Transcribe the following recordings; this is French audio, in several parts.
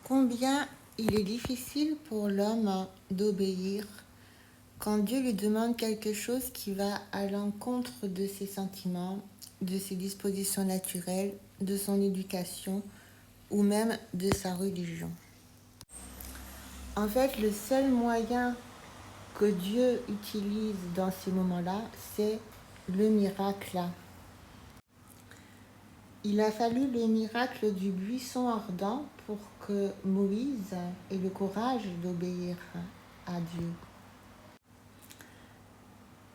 Combien il est difficile pour l'homme d'obéir quand Dieu lui demande quelque chose qui va à l'encontre de ses sentiments, de ses dispositions naturelles, de son éducation ou même de sa religion. En fait, le seul moyen que Dieu utilise dans ces moments-là, c'est le miracle. Il a fallu le miracle du buisson ardent pour que Moïse ait le courage d'obéir à Dieu.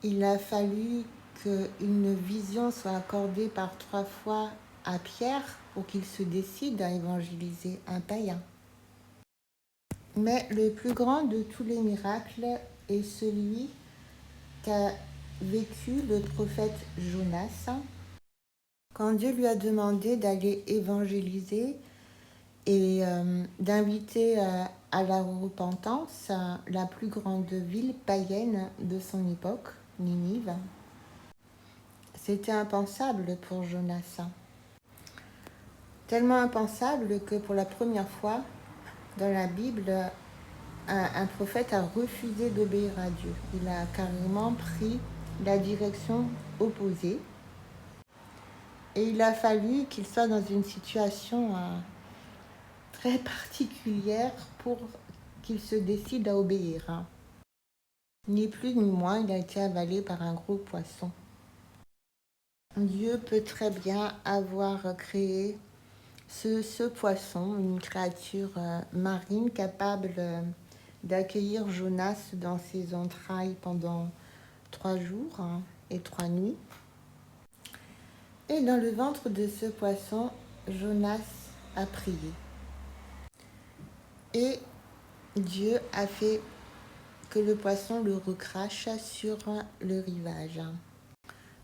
Il a fallu qu'une vision soit accordée par 3 fois à Pierre pour qu'il se décide à évangéliser un païen. Mais le plus grand de tous les miracles est celui qu'a vécu le prophète Jonas quand Dieu lui a demandé d'aller évangéliser et d'inviter à la repentance la plus grande ville païenne de son époque, Ninive. C'était impensable pour Jonas. Tellement impensable que pour la première fois dans la Bible, un prophète a refusé d'obéir à Dieu. Il a carrément pris la direction opposée. Et il a fallu qu'il soit dans une situation très particulière pour qu'il se décide à obéir. Ni plus ni moins, il a été avalé par un gros poisson. Dieu peut très bien avoir créé ce poisson, une créature marine capable d'accueillir Jonas dans ses entrailles pendant 3 jours et 3 nuits. Et dans le ventre de ce poisson, Jonas a prié. Et Dieu a fait que le poisson le recrache sur le rivage.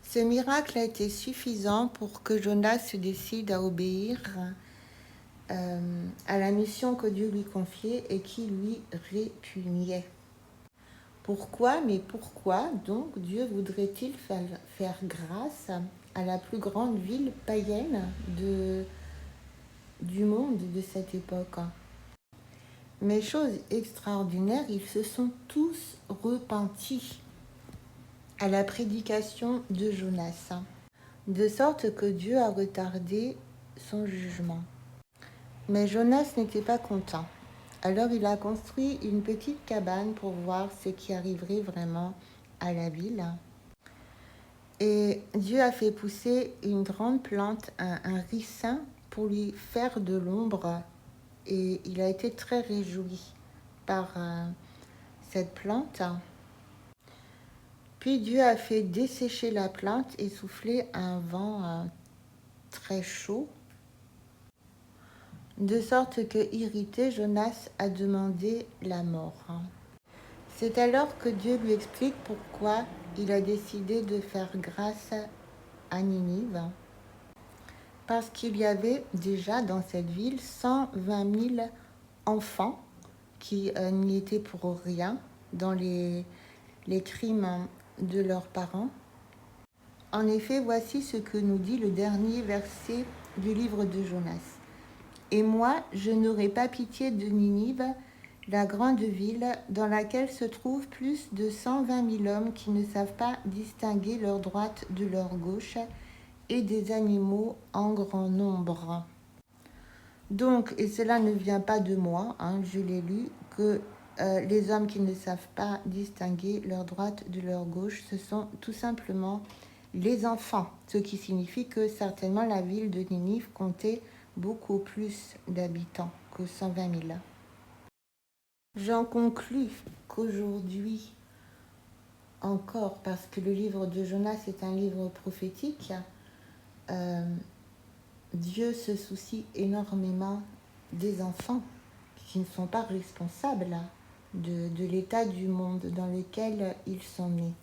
Ce miracle a été suffisant pour que Jonas se décide à obéir à la mission que Dieu lui confiait et qui lui répugnait. Pourquoi donc Dieu voudrait-il faire grâce à la plus grande ville païenne du monde de cette époque? Mais chose extraordinaire, ils se sont tous repentis à la prédication de Jonas, de sorte que Dieu a retardé son jugement. Mais Jonas n'était pas content. Alors il a construit une petite cabane pour voir ce qui arriverait vraiment à la ville. Et Dieu a fait pousser une grande plante, un ricin, pour lui faire de l'ombre. Et il a été très réjoui par cette plante. Puis Dieu a fait dessécher la plante et souffler un vent très chaud, de sorte que, irrité, Jonas a demandé la mort. C'est alors que Dieu lui explique pourquoi il a décidé de faire grâce à Ninive. Parce qu'il y avait déjà dans cette ville 120 000 enfants qui n'y étaient pour rien dans les crimes de leurs parents. En effet, voici ce que nous dit le dernier verset du livre de Jonas. « Et moi, je n'aurai pas pitié de Ninive, la grande ville dans laquelle se trouvent plus de 120 000 hommes qui ne savent pas distinguer leur droite de leur gauche et des animaux en grand nombre. » Donc, et cela ne vient pas de moi, je l'ai lu, que les hommes qui ne savent pas distinguer leur droite de leur gauche, ce sont tout simplement les enfants, ce qui signifie que certainement la ville de Ninive comptait beaucoup plus d'habitants que 120 000. J'en conclus qu'aujourd'hui encore, parce que le livre de Jonas est un livre prophétique, Dieu se soucie énormément des enfants qui ne sont pas responsables de l'état du monde dans lequel ils sont nés.